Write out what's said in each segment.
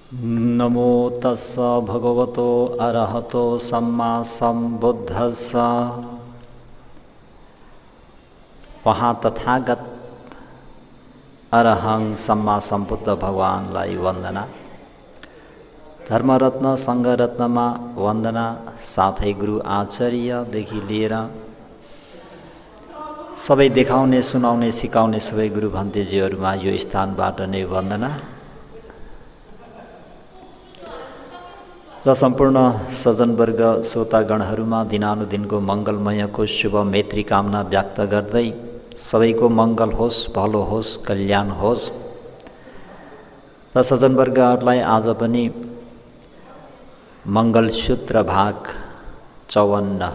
नमो तस्स भगवतो अरहतो सम्मा सम्बुद्धस्स। वहाँ तथागत अरहं सम्मा सम्बुद्ध भगवानलाई वन्दना। धर्मरत्न सङ्घरत्नमा वन्दना, साथै गुरु आचार्यदेखि लिएर सबै देखाउने सुनाउने सिकाउने सबै गुरु भन्तेजीहरूमा यो स्थानबाट नै वन्दना र सम्पूर्ण सज्जनवर्ग श्रोतागणहरूमा दिनानुदिनको मङ्गलमयको शुभ मैत्री कामना व्यक्त गर्दै सबैको मङ्गल होस्, भलो होस्, कल्याण होस्। र सज्जनवर्गहरूलाई आज पनि मङ्गलसूत्र भाग 54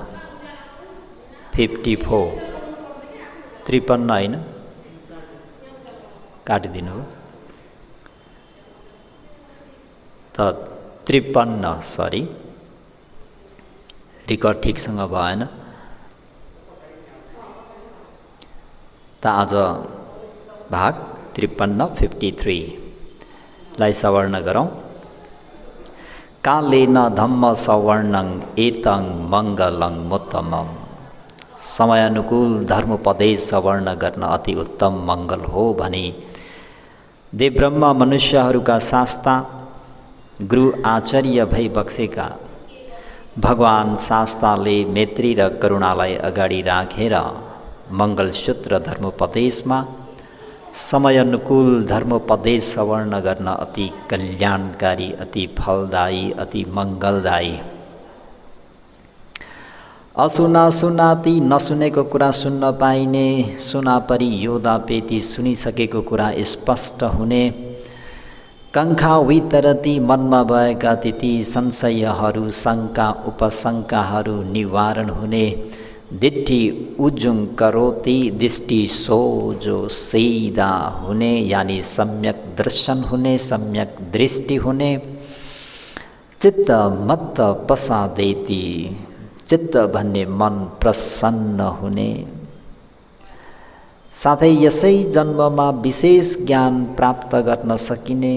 54 53 होइन, काटिदिनु हो त 53 सरी, रिकर्ड ठिकसँग भएन त आज भाग 53 53 लाई सवर्ण गरौँ। कालेन धम्म सवर्णं एतं मङ्गलं मुत्तमम्। समयानुकूल धर्मोपदेश सवर्ण गर्न अति उत्तम मङ्गल हो भनी देवब्रह्म मनुष्यहरूका शास्ता गुरु आचार्य भई बक्सेका भगवान शास्ताले मैत्री र करुणालाई अगाडि राखेर मङ्गलसूत्र धर्मोपदेशमा समयानुकूल धर्मोपदेश सवर्ण गर्न अति कल्याणकारी, अति फलदायी, अति मङ्गलदायी। असुना सुनाती नसुनेको कुरा सुन्न पाइने, सुना परी योदा पेती सुनिसकेको कुरा स्पष्ट हुने, कङ्खा वितरती मनमा भएका तिती संशयहरू शङ्का उपशङ्काहरू निवारण हुने, दिट्ठी उजुङ करोती दृष्टि सोझो सीधा हुने, यानी सम्यक दर्शन हुने, सम्यक दृष्टि हुने, चित्त मत्त पसा देती, चित्त भन्ने मन प्रसन्न हुने, साथै यसै जन्ममा विशेष ज्ञान प्राप्त गर्न सकिने,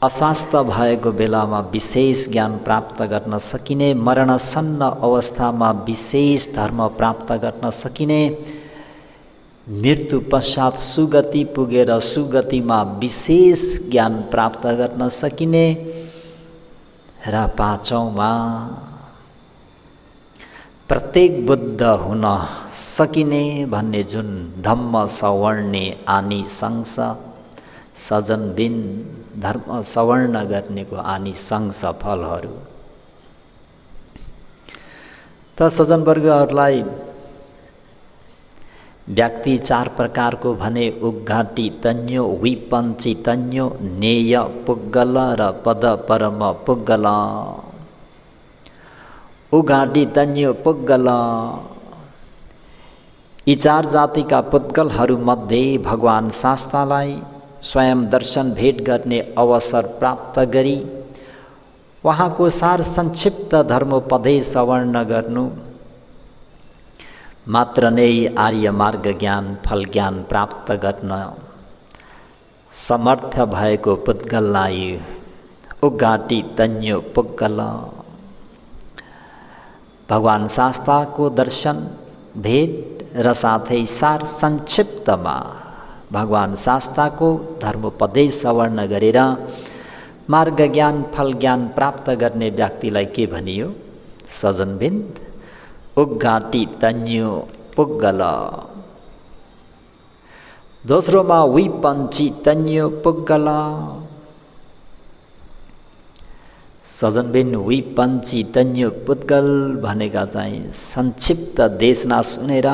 अस्वास्थ्य भएको बेलामा विशेष ज्ञान प्राप्त गर्न सकिने, मरणसन्न अवस्थामा विशेष धर्म प्राप्त गर्न सकिने, मृत्यु पश्चात सुगति पुगेर सुगतिमा विशेष ज्ञान प्राप्त गर्न सकिने, र पाँचौँमा प्रत्येक बुद्ध हुन सकिने भन्ने जुन धम्म सवर्णे आनिशंस, सजनबिन धर्म सवर्ण गर्नेको आनिशंस फलहरू। त सज्जनवर्गहरूलाई व्यक्ति चार प्रकारको भने उद्घाटी तन्यो, विपञ्ची तन्यो, नेय पुग्गल र पद परम पुग्गल। उघाटी तन्यो पुग्गल, यी चार जातिका पुद्गलहरूमध्ये भगवान शास्तालाई स्वयं दर्शन भेट गर्ने अवसर प्राप्त गरी उहाँको सार संक्षिप्त धर्मोपदेश सवर्ण गर्नु मात्र नै आर्य मार्ग ज्ञान फल ज्ञान प्राप्त गर्न समर्थ भएको पुद्गललाई उघाटी तन्यो पुग्गल। भगवान शास्ताको दर्शन भेट र साथै सार संक्षिप्तमा भगवान शास्ताको धर्मोपदेश सवर्ण गरेर मार्ग ज्ञान फल ज्ञान प्राप्त गर्ने व्यक्तिलाई के भनियो? सजनबिन्द उघाटी तन्यो पुग्गल। दोस्रोमा विपञ्ची तन्यो पुग्गल। सजनबिन विपञ्ची तन्यो पुग्गल भनेका चाहिँ संक्षिप्त देशना सुनेर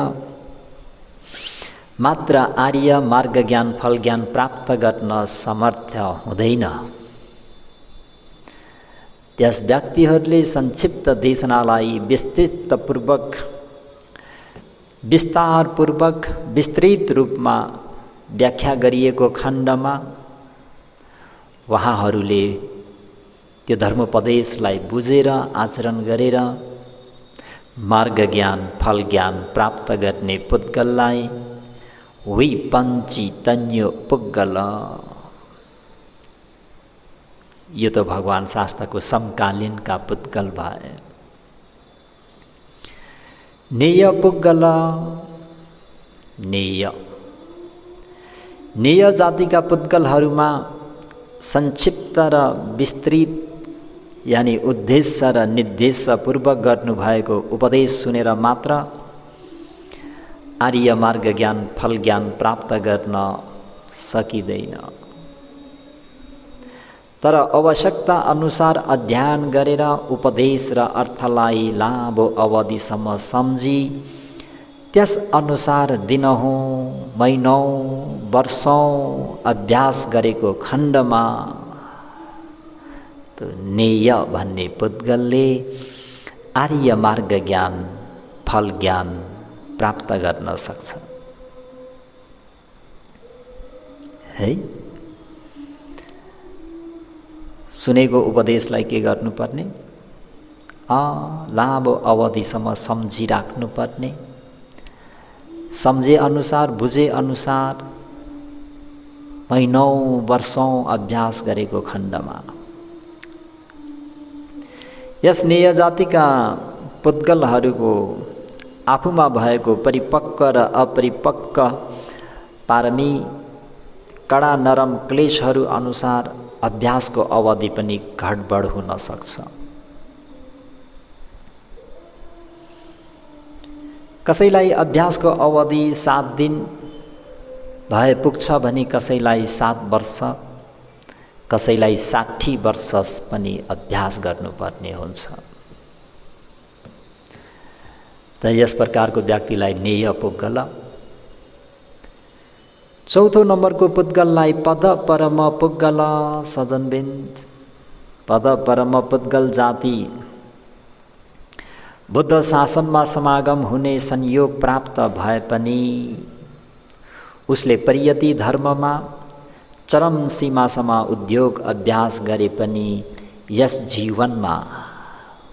मात्र आर्य मार्ग ज्ञान फल ज्ञान प्राप्त गर्न समर्थ हुँदैन। त्यस व्यक्तिहरूले संक्षिप्त देशनालाई विस्तृतपूर्वक विस्तारपूर्वक विस्तृत रूपमा व्याख्या गरिएको खण्डमा उहाँहरूले त्यो धर्मोपदेशलाई बुझेर आचरण गरेर मार्ग ज्ञान फल ज्ञान प्राप्त गर्ने पुद्गललाई विपञ्ची तन्यो पुग्गल यो त भगवान् शास्त्रको समकालीनका पुद्गल भए। नेय पुद्गल नेय जातिका पुद्गलहरूमा संक्षिप्त र विस्तृत यानि उद्देश्य र निर्देशपूर्वक गर्नुभएको उपदेश सुनेर मात्र आर्य मार्ग ज्ञान फल ज्ञान प्राप्त गर्न सकिँदैन, तर आवश्यकता अनुसार अध्ययन गरेर उपदेश र अर्थलाई लामो अवधिसम्म सम्झी त्यस अनुसार दिनौँ महिनौँ वर्षौँ अभ्यास गरेको खण्डमा नेय भन्ने पुद्गलले आर्य मार्ग ज्ञान फल ज्ञान प्राप्त गर्न सक्छ है। सुनेको उपदेशलाई के गर्नुपर्ने? लामो अवधिसम्म सम्झिराख्नुपर्ने, सम्झे अनुसार बुझे अनुसार महिनौँ वर्षौँ अभ्यास गरेको खण्डमा। यस नेय जातिका पुद्गलहरूको आफूमा भएको परिपक्व र अपरिपक्व पारमी कडा नरम क्लेशहरू अनुसार अभ्यासको अवधि पनि घटबड हुन सक्छ। कसैलाई अभ्यासको अवधि 7 दिन भए पुग्छ भने कसैलाई 7 वर्ष, कसैलाई 60 वर्ष पनि अभ्यास गर्नुपर्ने हुन्छ। त यस प्रकारको व्यक्तिलाई नेय पुद्गल। चौथो नम्बरको पुद्गललाई पद परम पुद्गल। सजनबिन्द, पद परम पुद्गल जाति बुद्ध शासनमा समागम हुने संयोग प्राप्त भए पनि उसले परियति धर्ममा चरम सीमासम्म उद्योग अभ्यास गरे पनि यस जीवनमा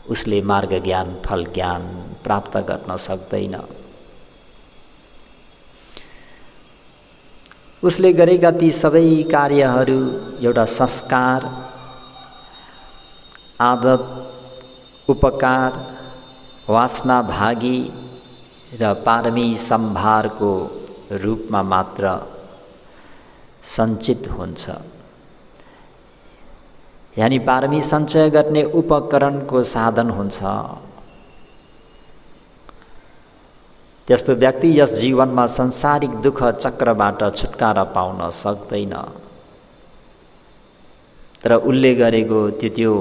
उसले मार्ग ज्ञान फल ज्ञान प्राप्त गर्न सक्दैन। उसले गरेका ती सबै कार्यहरू एउटा संस्कार, आदत, उपकार, वासना भागी र पारमी सम्भारको रूपमा मात्र सञ्चित हुन्छ, यानी पारमी सञ्चय गर्ने उपकरणको साधन हुन्छ। त्यस्तो व्यक्ति यस जीवनमा संसारिक दुःख चक्रबाट छुटकारा पाउन सक्दैन। तर उसले गरेको त्यो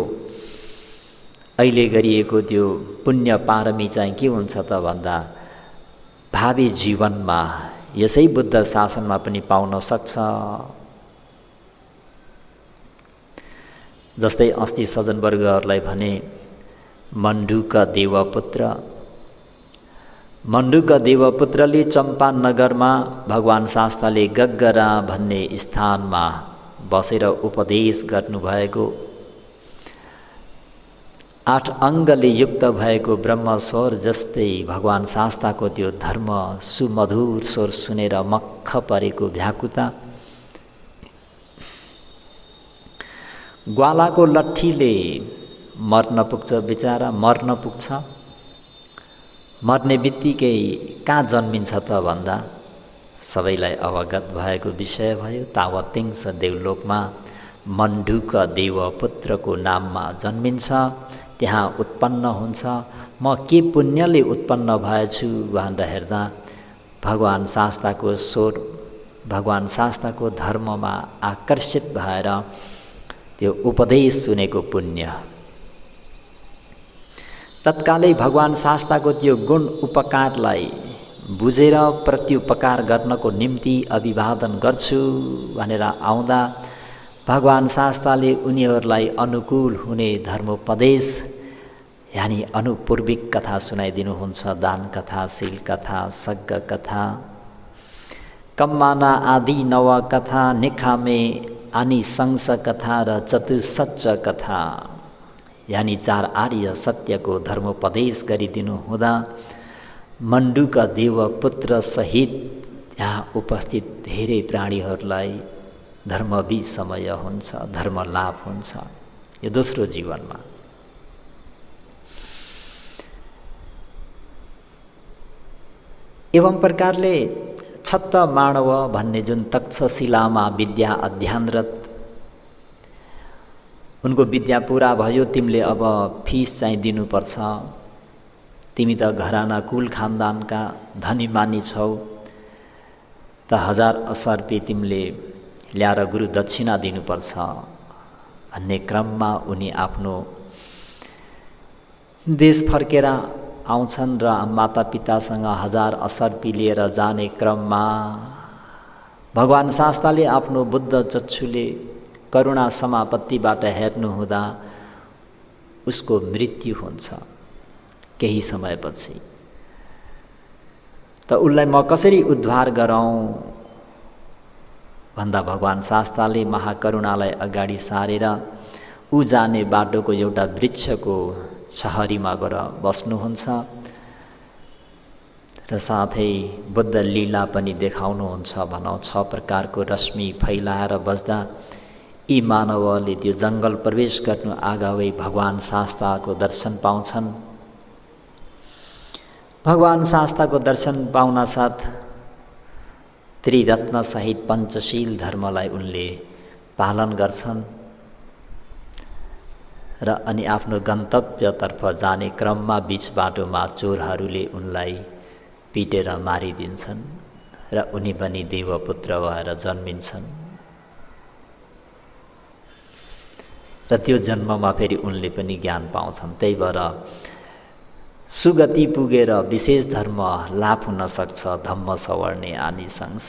अहिले गरिएको त्यो पुण्य पारमी चाहिँ के हुन्छ त भन्दा भावी जीवनमा यसै बुद्ध शासनमा पनि पाउन सक्छ। जस्तै अस्ति सज्जनवर्गहरूलाई भने मण्डुका देवपुत्रले चम्पान नगरमा भगवान् शास्त्रले गग्गरा भन्ने स्थानमा बसेर उपदेश गर्नुभएको 8 अङ्गले युक्त भएको ब्रह्मस्वर जस्तै भगवान् शास्त्रको त्यो धर्म सुमधुर स्वर सुनेर मक्ख परेको भ्याकुता ग्वालाको लट्ठीले मर्न पुग्छ, बिचारा मर्न पुग्छ। मर्ने बित्तिकै कहाँ जन्मिन्छ त भन्दा सबैलाई अवगत भएको विषय भयो। तावतिङ्स देवलोकमा मण्डुका देवपुत्रको नाममा जन्मिन्छ, त्यहाँ उत्पन्न हुन्छ। म के पुण्यले उत्पन्न भएछु भनेर हेर्दा भगवान् शास्त्रको स्वर, भगवान् शास्त्रको धर्ममा आकर्षित भएर त्यो उपदेश सुनेको पुण्य। तत्कालै भगवान् शास्त्रको त्यो गुण उपकारलाई बुझेर प्रत्युपकार गर्नको निम्ति अभिवादन गर्छु भनेर आउँदा भगवान् शास्त्रले उनीहरूलाई अनुकूल हुने धर्मोपदेश यानी अनुपूर्विक कथा सुनाइदिनुहुन्छ। दान कथा, शील कथा, सग्ग कथा, कम्माना आदि नव कथा, निखामे आनिशंस कथा र चतुसच्च कथा यानी 4 आर्य सत्यको धर्मोपदेश गरिदिनु हुँदा मण्डुका देवपुत्र सहित यहाँ उपस्थित धेरै प्राणीहरूलाई धर्मविषमय हुन्छ, धर्म लाभ हुन्छ। यो दोस्रो जीवनमा। एवं प्रकारले छत्त माणव भन्ने जुन तक्षशिलामा विद्या अध्ययनरत, उनको विद्या पुरा भयो, तिमीले अब फिस चाहिँ दिनुपर्छ, तिमी त घराना कुल खानदानका धनी मानी छौ, त 1000 असर्पी तिमीले ल्याएर गुरु दक्षिणा दिनुपर्छ भन्ने क्रममा उनी आफ्नो देश फर्केर आउँछन् र मातापितासँग 1000 असर्पी लिएर जाने क्रममा भगवान शास्ताले आफ्नो बुद्ध चक्षुले करुणा समापत्तिबाट हेर्नुहुँदा उसको मृत्यु हुन्छ केही समयपछि। त उसलाई म कसरी उद्धार गरौँ भन्दा भगवान शास्ताले महाकरुणालाई अगाडि सारेर ऊ जाने बाटोको एउटा वृक्षको छहरीमा गएर बस्नुहुन्छ र साथै बुद्ध लीला पनि देखाउनुहुन्छ। भनौँ 6 प्रकारको रश्मि फैलाएर बस्दा यी मानवले त्यो जङ्गल प्रवेश गर्नु आगावै भगवान शास्ताको दर्शन पाउँछन्। भगवान शास्ताको दर्शन पाउन साथ त्रिरत्न सहित पञ्चशील धर्मलाई उनले पालन गर्छन् र अनि आफ्नो गन्तव्यतर्फ जाने क्रममा बीच बाटोमा चोरहरूले उनलाई पिटेर मारिदिन्छन् र उनी पनि देवपुत्र भएर जन्मिन्छन् र त्यो जन्ममा फेरि उनले पनि ज्ञान पाउँछन्। त्यही भएर सुगति पुगेर विशेष धर्म लाभ हुन सक्छ धम्म सवर्णे आनिसंस।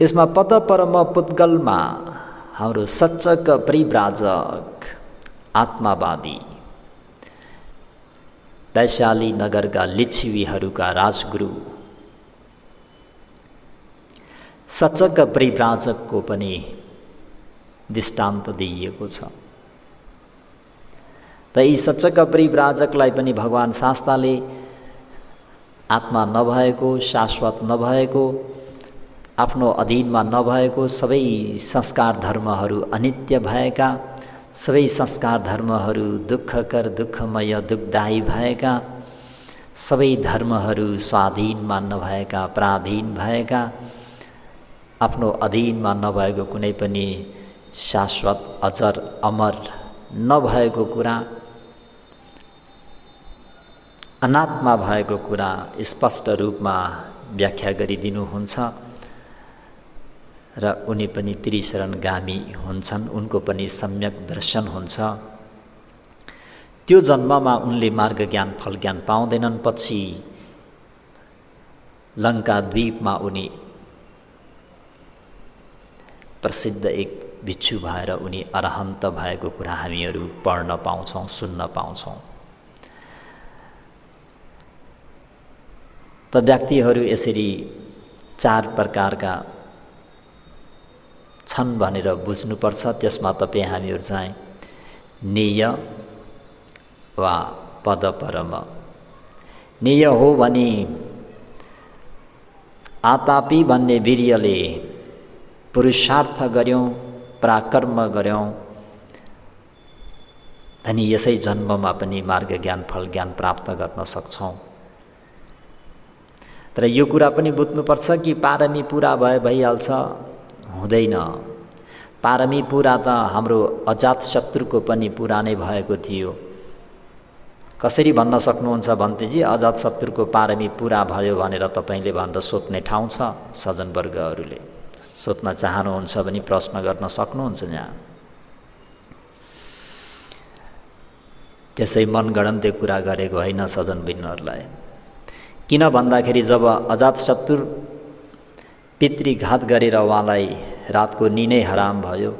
यसमा पद परम पुद्गलमा हाम्रो सच्चक परिव्राजक आत्मावादी वैशाली नगरका लिच्छवीहरूका राजगुरु सच्चक परिव्राजकको पनि दृष्टान्त दिइएको छ। त यी सच्चक परिव्राजकलाई पनि भगवान शास्ताले आत्मा नभएको, शाश्वत नभएको, आफ्नो अधीनमा नभएको, सबै संस्कार धर्महरू अनित्य भएका, सबै संस्कार धर्महरू दुःखकर, दुःखमय, दुःखदायी भएका, सबै धर्महरू स्वाधीनमा नभएका, पराधीन भएका, आफ्नो अधीनमा नभएको, कुनै पनि शाश्वत अजर अमर नभएको कुरा, अनात्मा भएको कुरा स्पष्ट रूपमा व्याख्या गरिदिनुहुन्छ र उनी पनि त्रिशरणगामी हुन्छन्। उनको पनि सम्यक दर्शन हुन्छ। त्यो जन्ममा उनले मार्ग ज्ञान फल ज्ञान पाउँदैनन्। पछि लङ्का द्वीपमा उनी प्रसिद्ध एक भिक्षु भएर उनी अरहन्त भएको कुरा हामीहरू पढ्न पाउँछौँ, सुन्न पाउँछौँ। त व्यक्तिहरू यसरी 4 प्रकारका छन् भनेर बुझ्नुपर्छ। त्यसमा तपाईँ हामीहरू चाहिँ नेय वा पद परम। नेय हो भने आतापी भन्ने वीर्यले पुरुषार्थ गर्यौँ, पराक्रम गर्यौँ भने यसै जन्ममा पनि मार्ग ज्ञान फल ज्ञान प्राप्त गर्न सक्छौँ। तर यो कुरा पनि बुझ्नुपर्छ कि पारमी पुरा भइहाल्छ, हुँदैन। पारमी पुरा त हाम्रो अजात शत्रुको पनि पुरा नै भएको थियो। कसरी भन्न सक्नुहुन्छ भन्तेजी अजात शत्रुको पारमी पुरा भयो भनेर तपाईँले भनेर सोध्ने ठाउँ छ। सज्जनवर्गहरूले सोध्न चाहनुहुन्छ भने प्रश्न गर्न सक्नुहुन्छ। यहाँ त्यसै मनगढन्ते कुरा गरेको होइन सज्जनबिनहरूलाई। किन भन्दाखेरि जब अजातशत्रु पितृघात गरेर उहाँलाई रातको निनै हराम भयो,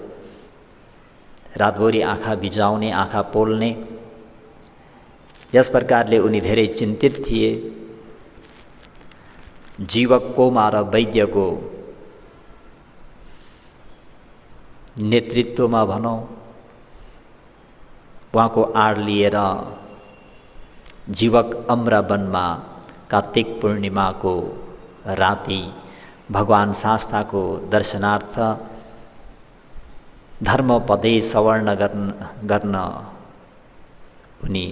रातभरि आँखा बिजाउने, आँखा पोल्ने, यस प्रकारले उनी धेरै चिन्तित थिए। जीवकोमा र वैद्यको नेतृत्वमा भनौँ उहाँको आड लिएर जीवक अम्रवनमा कार्तिक पूर्णिमाको राति भगवान शास्ताको दर्शनार्थ धर्मपदे सवर्ण गर्न उनी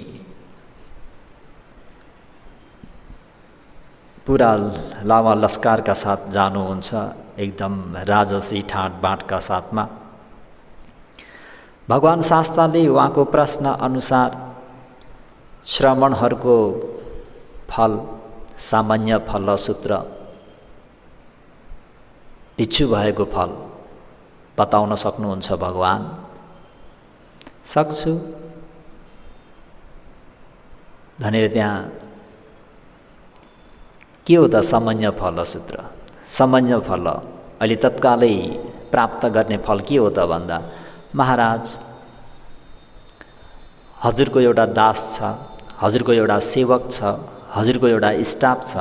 पुरा लामा लस्करका साथ जानुहुन्छ, एकदम राजसी ठाँटबाँटका साथमा। भगवान शास्त्रले उहाँको प्रश्न अनुसार श्रमणहरूको फल, सामान्य फलसूत्र, भिक्षु भएको फल बताउन सक्नुहुन्छ भगवान? सक्छु भनेर त्यहाँ के हो त सामान्य फलसूत्र? सामान्य फल अहिले तत्कालै प्राप्त गर्ने फल के हो त भन्दा, महाराज हजुरको एउटा दास छ, हजुरको एउटा सेवक छ, हजुरको एउटा स्टाफ छ।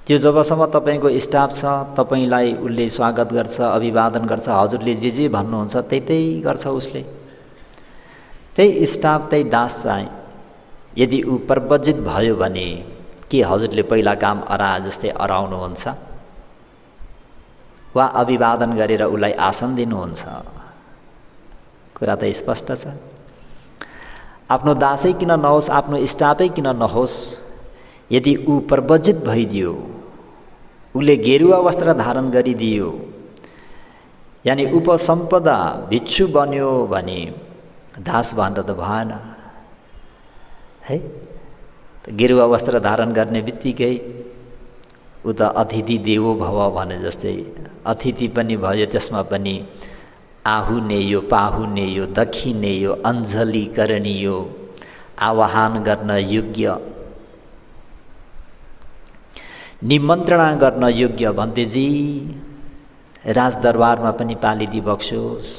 त्यो जबसम्म तपाईँको स्टाफ छ, तपाईँलाई उसले स्वागत गर्छ, अभिवादन गर्छ, हजुरले जे भन्नुहुन्छ त्यही गर्छ उसले। त्यही स्टाफ, त्यही दास चाहिँ यदि ऊ प्रव्रजित भयो भने के हजुरले पहिला काम अरा जस्तै अराउनुहुन्छ वा अभिवादन गरेर उसलाई आसन दिनुहुन्छ? कुरा त स्पष्ट छ। आफ्नो दासै किन नहोस्, आफ्नो स्टाफै किन नहोस्, यदि ऊ प्रव्रजित भइदियो, उसले गेरुवा वस्त्र धारण गरिदियो, यानि उपसम्पदा भिक्षु बन्यो भने दास भन्दा त भएन है। गेरुवा वस्त्र धारण गर्ने बित्तिकै ऊ त अतिथि देवो भव भने जस्तै अतिथि पनि भयो, त्यसमा पनि आहुनेयो, पाहुनेयो, दक्षिणेयो, अञ्जली करणीयो, आवाहन गर्न योग्य, निमन्त्रणा गर्न योग्य भन्तेजी राजदरबारमा पनि पालिदी बक्सोस्।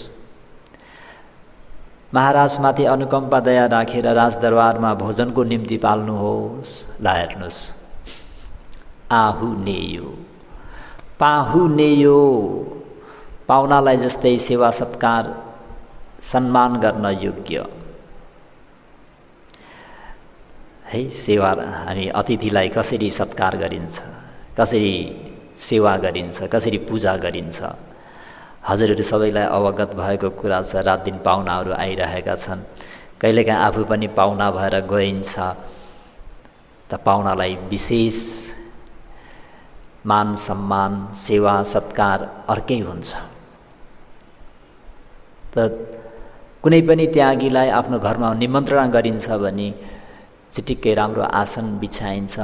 महाराजमाथि अनुकम्पा दया राखेर राजदरबारमा भोजनको निम्ति पाल्नुहोस्। ला हेर्नुहोस्, आहुनेयो, पाहुनेयो, पाहुनालाई जस्तै सेवा सत्कार सम्मान गर्न योग्य है। सेवा, हामी अतिथिलाई कसरी सत्कार गरिन्छ, कसरी सेवा गरिन्छ, कसरी पूजा गरिन्छ, हजुरहरू सबैलाई अवगत भएको कुरा छ। रात दिन पाहुनाहरू आइरहेका छन्, कहिलेकाहीँ आफू पनि पाहुना भएर गइन्छ त पाहुनालाई विशेष मान सम्मान, सेवा सत्कार अर्कै हुन्छ। त कुनै पनि त्यागीलाई आफ्नो घरमा निमन्त्रणा गरिन्छ भने चिटिक्कै राम्रो आसन बिछाइन्छ,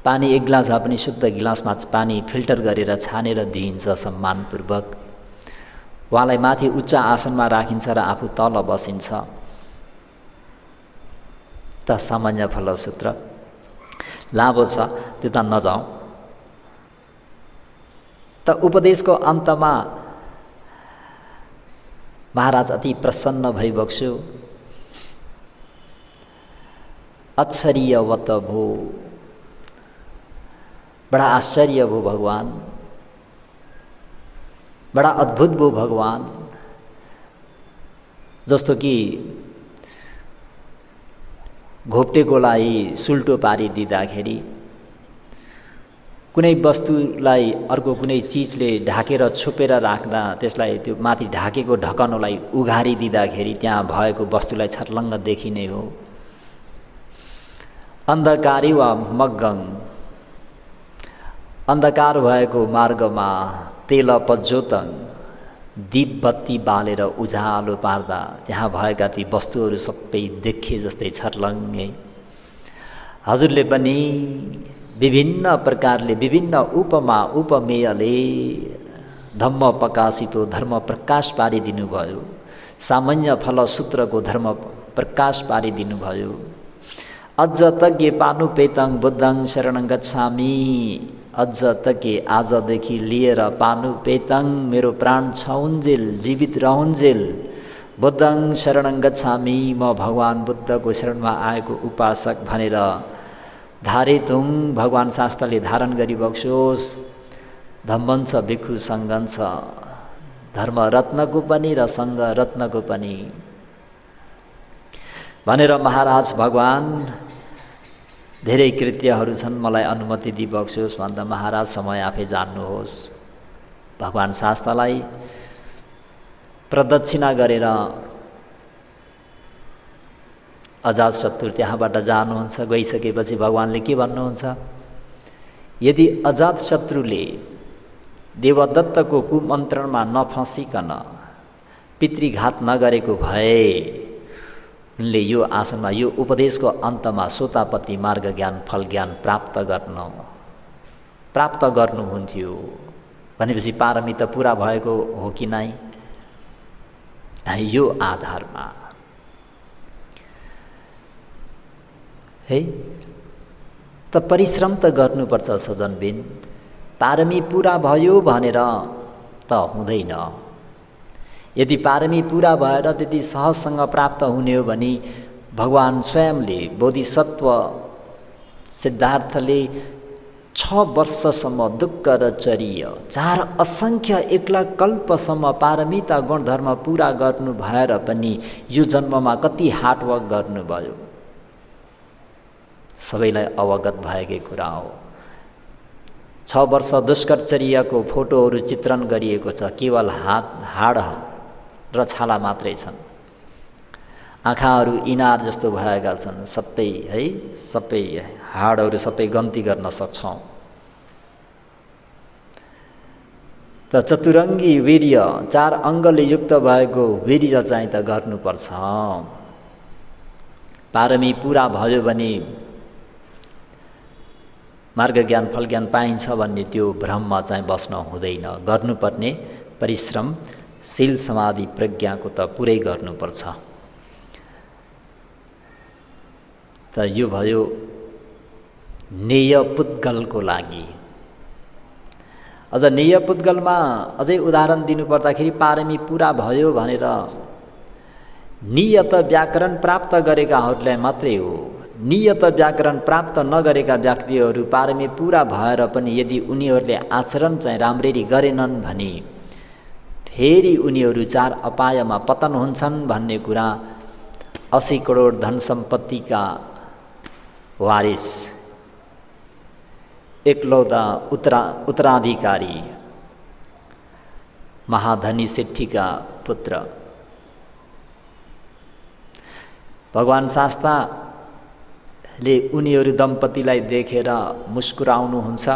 पानी एक गिलास भए पनि शुद्ध गिलासमा पानी फिल्टर गरेर छानेर दिइन्छ सम्मानपूर्वक। उहाँलाई माथि उच्च आसनमा राखिन्छ र आफू तल बसिन्छ। त सामान्य फलसूत्र लाभो छ, त्यो त नजाउँ। त उपदेशको अन्तमा महाराज अति प्रसन्न भइबक्स्यो। अक्षरीयवत भो, बडा आश्चर्य भो भगवान, बडा अद्भुत भो भगवान। जस्तो कि घोप्टेकोलाई सुल्टो पारिदिँदाखेरि कुनै वस्तुलाई अर्को कुनै चिजले ढाकेर छोपेर राख्दा त्यसलाई त्यो माथि ढाकेको ढकनलाई उघारिदिँदाखेरि त्यहाँ भएको वस्तुलाई छर्लङ्ग देखिने हो। अन्धकारी वा मग्गङ, अन्धकार भएको मार्गमा तेल पज्योतङ, दीप बत्ती बालेर उज्यालो पार्दा त्यहाँ भएका ती वस्तुहरू सबै देखे जस्तै छर्लङ्गै। हजुरले पनि विभिन्न प्रकारले, विभिन्न उपमा उपमेयले धम्म प्रकाशितो धर्म प्रकाश पारिदिनु भयो। सामान्य फलसूत्रको धर्म प्रकाश पारिदिनु भयो। अझ तज्ञ पानुपेतङ बुद्धङ शरणं गच्छामि, अझ तज्ञ आजदेखि लिएर पानुपेतङ, मेरो प्राण छउन्जेल जीवित रहउन्जेल बुद्धङ शरणं गच्छामि, म भगवान बुद्धको शरणमा आएको उपासक भनेर धारितुङ भगवान शास्त्रले धारण गरिबक्सोस्। धम्मन्छ भिक्षु सङ्गन्छ, धर्म रत्नको पनि र सङ्ग रत्नको पनि भनेर महाराज भगवान धेरै कृत्यहरू छन्, मलाई अनुमति दिइबक्सोस् भन्दा महाराज समय आफै जान्नुहोस्। भगवान शास्तालाई प्रदक्षिणा गरेर अजातशत्रु त्यहाँबाट जानुहुन्छ। गइसकेपछि भगवानले के भन्नुहुन्छ, यदि अजातशत्रुले देवदत्तको कुमन्त्रणमा नफसिकन पितृघात नगरेको भए उनले यो आसनमा यो उपदेशको अन्तमा सोतापति मार्ग ज्ञान फल ज्ञान प्राप्त गर्नुहुन्थ्यो। भनेपछि पारमी त पुरा भएको हो कि नै? यो आधारमा है त परिश्रम त गर्नुपर्छ सजनबिन। पारमी पुरा भयो भनेर त हुँदैन। यदि पारमी पुरा भएर त्यति सहजसँग प्राप्त हुने हो भने भगवान स्वयंले बोधिसत्व सिद्धार्थले 6 वर्षसम्म दुःख र चर्य 4 असङ्ख्य 1 लाख कल्पसम्म पारमिता गुणधर्म पुरा गर्नु भएर पनि यो जन्ममा कति हार्डवर्क गर्नुभयो सबैलाई अवगत भएकै कुरा हो। 6 वर्ष दुष्कर्चर्यको फोटोहरू चित्रण गरिएको छ। केवल हाड र छाला मात्रै छन्। आँखाहरू इनार जस्तो भएका छन्। सबै हाडहरू सबै गन्ती गर्न सक्छौँ। त चतुरङ्गी वीर्य 4 अङ्गले युक्त भएको वीर्य चाहिँ त गर्नुपर्छ। पारमी पुरा भयो भने मार्ग ज्ञान फल ज्ञान पाइन्छ भन्ने त्यो भ्रममा चाहिँ बस्न हुँदैन। गर्नुपर्ने परिश्रम शील समाधि प्रज्ञाको त पुरै गर्नुपर्छ। त यो भयो नेय पुद्गलको लागि। अझ नेय पुद्गलमा अझै उदाहरण दिनुपर्दाखेरि पारमी पुरा भयो भनेर नियत व्याकरण प्राप्त गरेकाहरूलाई मात्रै हो। नियत व्याकरण प्राप्त नगरेका व्यक्तिहरू पारमी पुरा भएर पनि यदि उनीहरूले आचरण चाहिँ राम्ररी गरेनन् भने फेरि उनीहरू 4 अपायमा पतन हुन्छन् भन्ने कुरा 80 करोड धन सम्पत्तिका वारिस एकलौता उत्तराधिकारी महाधनी सेठीका पुत्र भगवान शास्ताले उनीहरू दम्पतिलाई देखेर मुस्कुराउनुहुन्छ।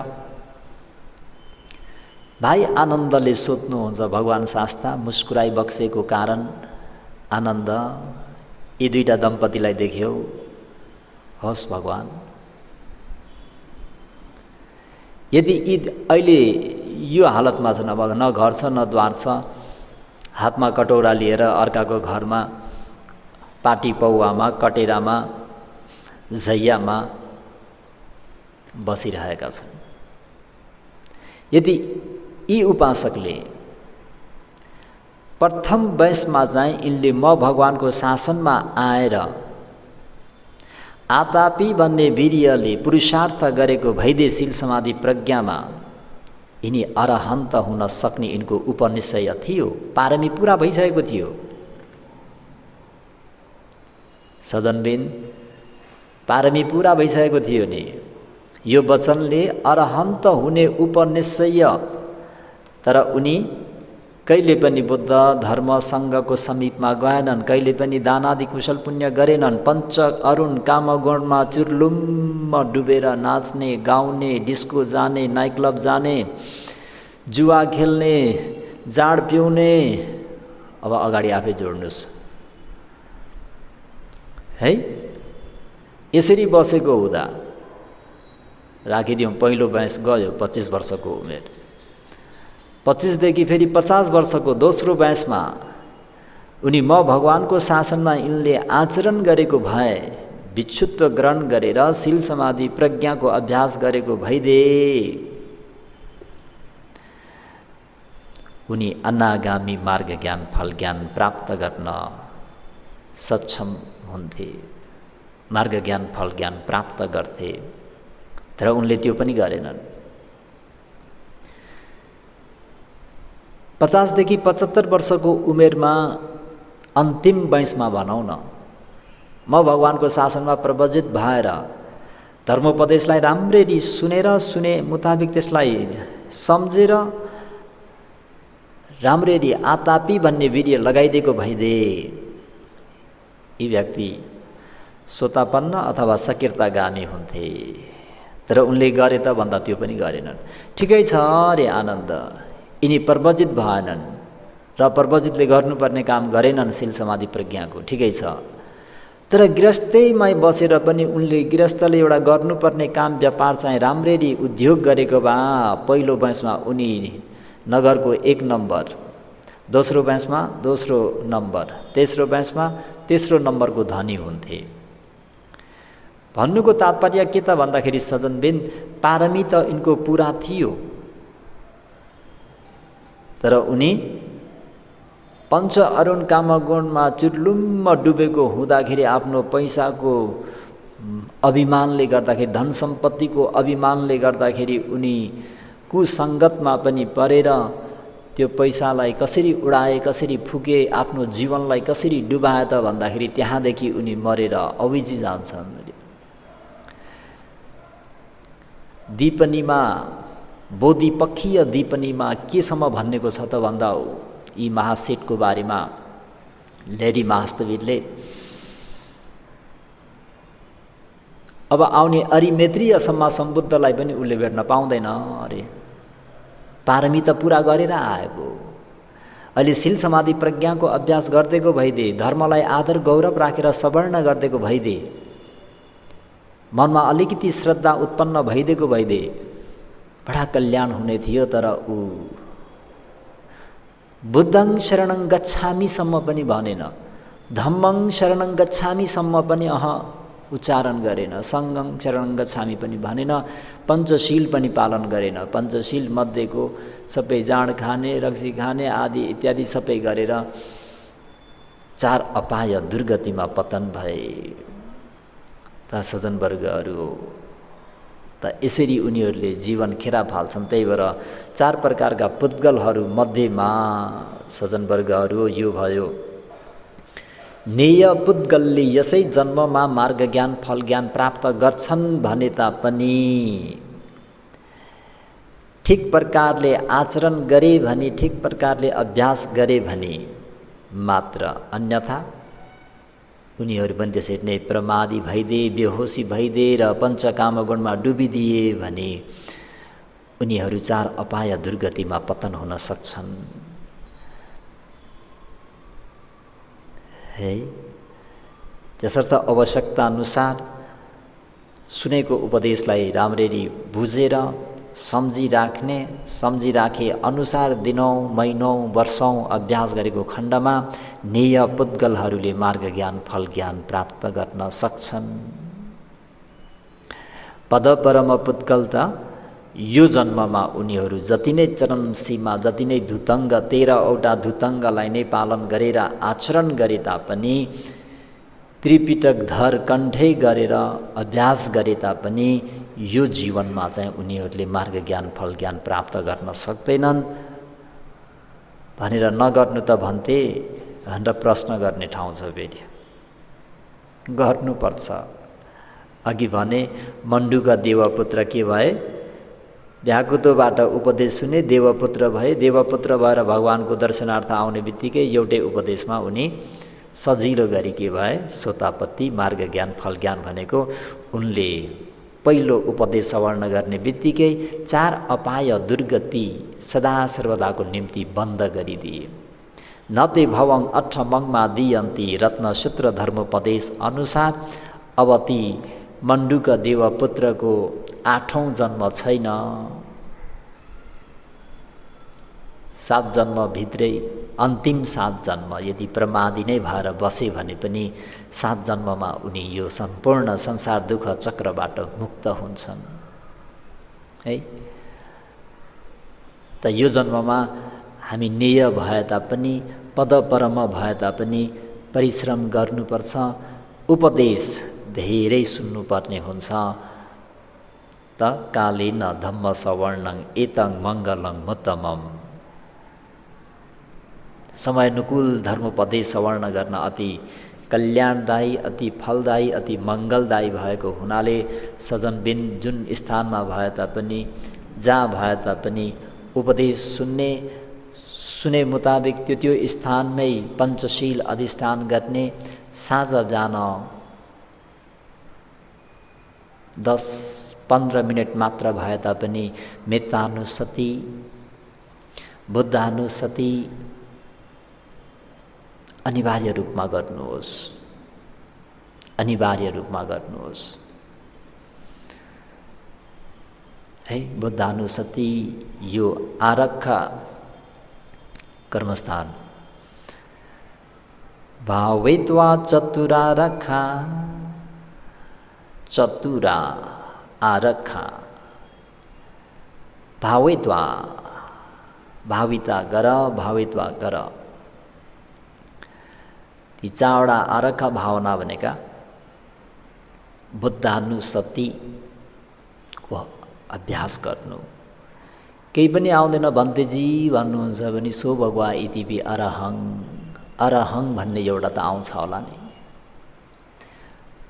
भाइ आनन्दले सोध्नुहुन्छ भगवान शास्ता मुस्कुराई बक्सेको कारण आनन्द यी 2टा दम्पतिलाई देख्यौ? होस् भगवान, यदि यी अहिले यो हालतमा छ न घर छ न द्वार छ, हातमा कटौरा लिएर अर्काको घरमा पाटी पौवामा कटेरामा झैयामा बसिरहेका छन्। यदि यी उपासकले प्रथम वयसमा चाहिँ यिनले म भगवानको शासनमा आएर आतापी भन्ने वीर्यले पुरुषार्थ गरेको भैदेशील समाधि प्रज्ञामा यिनी अरहन्त हुन सक्ने यिनको उपनिश्चय थियो। पारमी पुरा भइसकेको थियो। सजनबिन पारमी पुरा भइसकेको थियो नि। यो वचनले अरहन्त हुने उपनिश्चय, तर उनी कहिले पनि बुद्ध धर्म सङ्घको समीपमा गएनन्। कहिले पनि दानादि कुशल पुण्य गरेनन्। पञ्च अरुण कामगुणमा चुर्लुम्म डुबेर नाच्ने गाउने डिस्को जाने नाइट क्लब जाने जुवा खेल्ने जाँड पिउने। अब अगाडि आफै जोड्नुहोस् है। यसरी बसेको हुँदा राखिदिउँ पहिलो वयस गयो 25 वर्षको उमेर। 25 देखि फेरि 50 वर्षको दोस्रो वयसमा उनी म भगवानको शासनमा यिनले आचरण गरेको भए विक्षुत्व ग्रहण गरेर शील समाधि प्रज्ञाको अभ्यास गरेको भइदे उनी अनागामी मार्ग ज्ञान फल ज्ञान प्राप्त गर्न सक्षम हुन्थे। मार्ग ज्ञान फल ज्ञान प्राप्त गर्थे। तर उनले त्यो पनि गरेनन्। 50 देखि 75 वर्षको उमेरमा अन्तिम वयसमा भनौँ न, म भगवानको शासनमा प्रवजित भएर धर्मोपदेशलाई राम्ररी सुने मुताबिक त्यसलाई सम्झेर राम्ररी आतापी भन्ने वीर्य लगाइदिएको भइदे यी व्यक्ति सोतापन्न अथवा सकिर्तागामी हुन्थे। तर उनले गरे त भन्दा त्यो पनि गरेनन्। ठिकै छ रे आनन्द, यिनी प्रवजित भएनन् र प्रवजितले गर्नुपर्ने काम गरेनन् शील समाधि प्रज्ञाको, ठिकै छ। तर गृहस्थैमै बसेर पनि उनले गृहस्थले एउटा गर्नुपर्ने काम व्यापार चाहिँ राम्ररी उद्योग गरेको भए पहिलो वयसमा उनी नगरको 1 नम्बर, दोस्रो वयसमा दोस्रो नम्बर, तेस्रो वयसमा तेस्रो नम्बरको धनी हुन्थे। भन्नुको तात्पर्य के त भन्दाखेरि सज्जनबिन, पारमी त यिनको पुरा थियो, तर उनी पञ्च अरुण कामगुणमा चुर्लुम्म डुबेको हुँदाखेरि आफ्नो पैसाको अभिमानले गर्दाखेरि, धन सम्पत्तिको अभिमानले गर्दाखेरि उनी कुसङ्गतमा पनि परेर त्यो पैसालाई कसरी उडाए, कसरी फुके, आफ्नो जीवनलाई कसरी डुबाए त भन्दाखेरि त्यहाँदेखि उनी मरेर अविजी जान्छन्। दीपनीमा, बोधिपक्षीय दीपनीमा केसम्म भन्नेको छ त भन्दा यी महासेठको बारेमा लेडी महास्तवीरले अब आउने अरिमेत्रीय सम्मा सम्बुद्धलाई पनि उसले भेट्न पाउँदैन अरे। पारमी त पुरा गरेर आएको, अहिले शील समाधि प्रज्ञाको अभ्यास गर्दैको भइदे, धर्मलाई आदर गौरव राखेर सवर्ण गर्दैको भइदे, मनमा अलिकति श्रद्धा उत्पन्न भइदिएको भइदे बडा कल्याण हुने थियो। तर ऊ बुद्धं शरणं गच्छामीसम्म पनि भनेन, धम्मं शरणं गच्छामीसम्म पनि उच्चारण गरेन, सङ्घं शरणं गच्छामी पनि भनेन, पञ्चशील पनि पालन गरेन। पञ्चशील मध्येको सबै जाँड खाने, रक्सी खाने आदि इत्यादि सबै गरेर 4 अपाय दुर्गतिमा पतन भए। त सज्जनवर्गहरू त यसरी उनीहरूले जीवन खेरा फाल्छन्। त्यही भएर 4 प्रकारका पुद्गलहरू मध्येमा सज्जनवर्गहरू यो भयो, नेय पुद्गलले यसै जन्ममा मार्ग ज्ञान फल ज्ञान प्राप्त गर्छन् भने तापनि ठिक प्रकारले आचरण गरे भने, ठिक प्रकारले अभ्यास गरे भने मात्र, अन्यथा उनीहरू पनि त्यसरी नै प्रमादी भइदिए, बेहोसी भइदिए र पञ्चकामगुणमा डुबिदिए भने उनीहरू 4 अपाय दुर्गतिमा पतन हुन सक्छन्। है त्यसर्थ आवश्यकता अनुसार सुनेको उपदेशलाई राम्ररी बुझेर सम्झिराख्ने, सम्झिराखे अनुसार दिनौँ महिनौँ वर्षौँ अभ्यास गरेको खण्डमा नेय पुद्गलहरूले मार्ग ज्ञान फल ज्ञान प्राप्त गर्न सक्छन्। पदपरम पुद्गल त यो जन्ममा उनीहरू जति नै चरम सीमा, जति नै धुतङ्ग 13वटा धुतङ्गलाई नै पालन गरेर आचरण गरे तापनि, त्रिपिटक धर कण्ठै गरेर अभ्यास गरे तापनि यो जीवनमा चाहिँ उनीहरूले मार्ग ज्ञान फल ज्ञान प्राप्त गर्न सक्दैनन् भनेर नगर्नु त भन्थे भनेर प्रश्न गर्ने ठाउँ छ। फेरि गर्नुपर्छ। अघि भने मण्डुका देवपुत्र के भए, भ्याकुतोबाट उपदेश सुने देवपुत्र भए। देवपुत्र भएर भगवानको दर्शनार्थ आउने बित्तिकै एउटै उपदेशमा उनी सजिलो गरी के भए, सोतापत्ति मार्ग ज्ञान फल ज्ञान भनेको उनले पहिलो उपदेश सवर्ण गर्ने बित्तिकै 4 अपाय दुर्गति सदा सर्वदाको निम्ति बन्द गरिदिए। नते भवं अठमङमा दियन्ती रत्नसूत्र धर्मोपदेश अनुसार अब ती मण्डुका देवपुत्रको 8औं जन्म छैन। 7 जन्मभित्रै अन्तिम 7 जन्म यदि प्रमादी नै भएर बसे भने पनि 7 जन्ममा उनी यो सम्पूर्ण संसार दुःख चक्रबाट मुक्त हुन्छन्। है त यो जन्ममा हामी नेय भए तापनि, पदपरम भए तापनि परिश्रम गर्नुपर्छ, उपदेश धेरै सुन्नुपर्ने हुन्छ। त कालेन धम्म सवर्णं एतं मङ्गलं मुत्तमम्। समयानुकूल धर्मोपदेश सवर्ण गर्न अति कल्याणदायी, अति फलदायी, अति मङ्गलदायी भएको हुनाले सज्जनबिन जुन स्थानमा भए तापनि, जहाँ भए तापनि उपदेश सुन्ने, सुने मुताबिक त्यो स्थानमै पञ्चशील अधिष्ठान गर्ने साँझ जान 10-15 मिनट मात्र भए तापनि मेत्तानुसति बुद्धानुसति अनिवार्य रूपमा गर्नुहोस्, अनिवार्य रूपमा गर्नुहोस् है। बुद्धानुसति यो आरक्ष कर्मस्थान भावेत्वा चतुरारखा, चतुरा आरखा भावेत्वा भाविता गर, भावित्वा गर। ती चारवटा आरखा भावना भनेका बुद्धानुसतिको अभ्यास गर्नु। केही पनि आउँदैन भन्तेजी भन्नुहुन्छ भने सो भगवा इतिपि अरहङ, अरहङ भन्ने एउटा त आउँछ होला नि।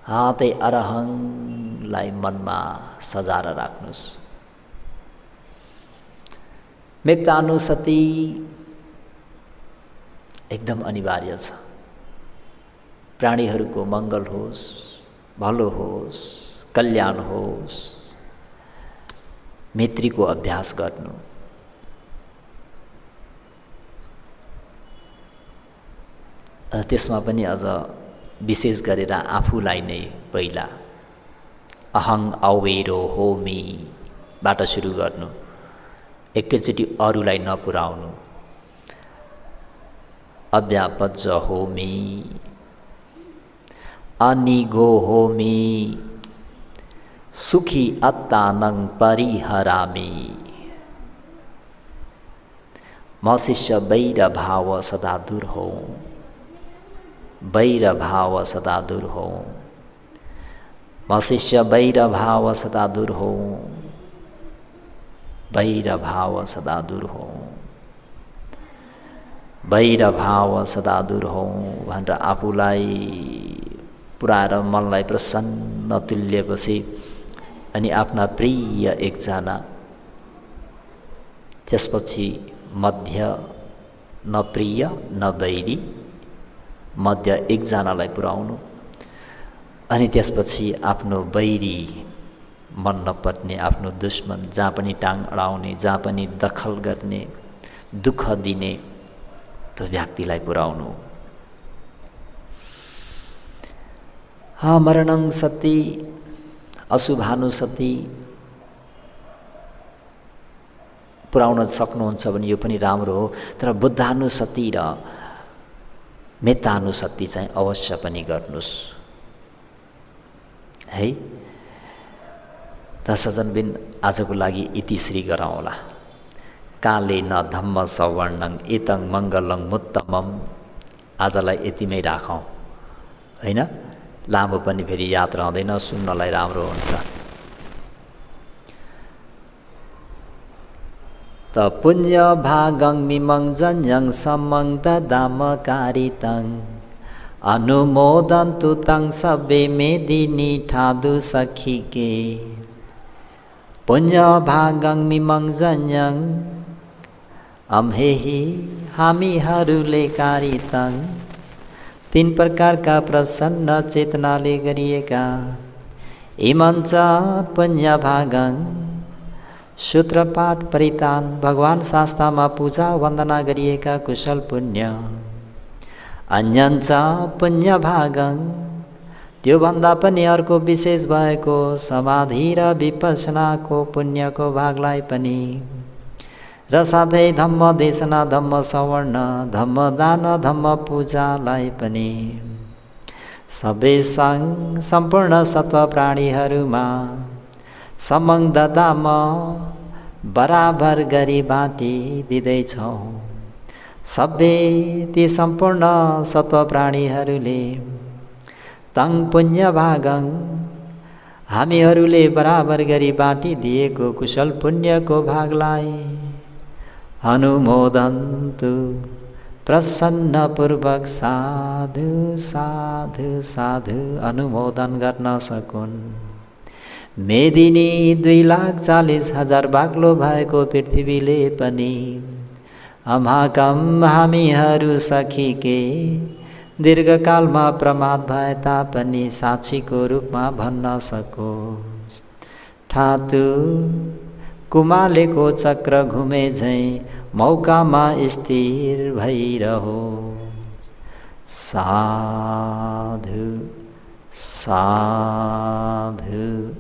त्यही अरहङलाई मनमा सजाएर राख्नुहोस्। मेत्तानुसति एकदम अनिवार्य छ। प्राणीहरूको मङ्गल होस्, भलो होस्, कल्याण होस्, मैत्रीको अभ्यास गर्नु। त्यसमा पनि अझ विशेष गरेर आफूलाई नै पहिला अहङ अवेरो होमी बाट सुरु गर्नु। एकैचोटि अरूलाई नपुर्याउनु। अव्यापज्ज होमी, अनिगो होमी, सुखी अत्तानं परिहरामि। म शिष्य वैर भाव सदा दूर हो, वैर भाव सदा दूर हो। म शिष्य वैर भाव सदा दूर हो, वैर भाव सदा दूर हो, वैर भाव सदा दूर हो भनेर आफूलाई पुराएर मनलाई प्रसन्न तुल्यपछि अनि आफ्ना प्रिय एकजना, त्यसपछि मध्य न प्रिय न वैरी, मध्य एकजनालाई पुर्याउनु। अनि त्यसपछि आफ्नो वैरी, मन नपर्ने आफ्नो दुश्मन, जहाँ पनि टाङ अडाउने, जहाँ पनि दखल गर्ने, दुःख दिने त्यो व्यक्तिलाई पुर्याउनु। मरणं सति, अशुभानुसति पुर्याउन सक्नुहुन्छ भने यो पनि राम्रो हो। तर बुद्धानुसति र मेत्तानुसति चाहिँ अवश्य पनि गर्नुहोस् है। त सज्जनबिन आजको लागि इति श्री गरौँला। काले न धम्म सवर्णं एतं मङ्गलं मुत्तमम। आजलाई यतिमै राखौँ हैन। लामो पनि फेरि याद रहँदैन, सुन्नलाई राम्रो हुन्छ। त पुण्य भागं मिमं जन्यं समं ददाम कारितं अनुमोदन्तु तं सबे मेदिनी ठादु सखीके। पुण्य भागं मिमं जन्यं अम्हेहि हामीहरूले कारितं। 3 प्रकारका प्रसन्न चेतनाले गरिएका इमञ्च पुण्य भागं सूत्रपाठ परितान, भगवान शास्त्रमा पूजा वन्दना गरिएका कुशल पुण्य। अन्यञ्च पुण्य भागं, त्योभन्दा पनि अर्को विशेष भएको समाधि र विपस्सनाको पुण्यको भागलाई पनि, र साथै धम्म देशना, धम्म सवर्ण, धम्म दान, धम्म पूजालाई पनि सबै सम्पूर्ण सत्व प्राणीहरूमा समङ ददाम बराबर गरी बाँटी दिँदैछौँ। सबै ती सम्पूर्ण सत्व प्राणीहरूले तं पुण्य भागं, हामीहरूले बराबर गरी बाँटी दिएको कुशल पुण्यको भागलाई अनुमोदन्तु प्रसन्नपूर्वक साधु साधु साधु अनुमोदन गर्न सकुन्। मेदिनी 2,40,000 बाक्लो भएको पृथ्वीले पनि हामीहरू सखीके दीर्घकालमा प्रमाद भए तापनि साक्षीको रूपमा भन्न सकोस्। ठातु कुमालेको चक्र घुमे झैँ मौकामा स्थिर भइरहो। साधु साधु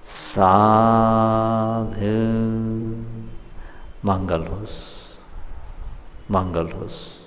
साधु। मङ्गल होस्, मङ्गल होस्।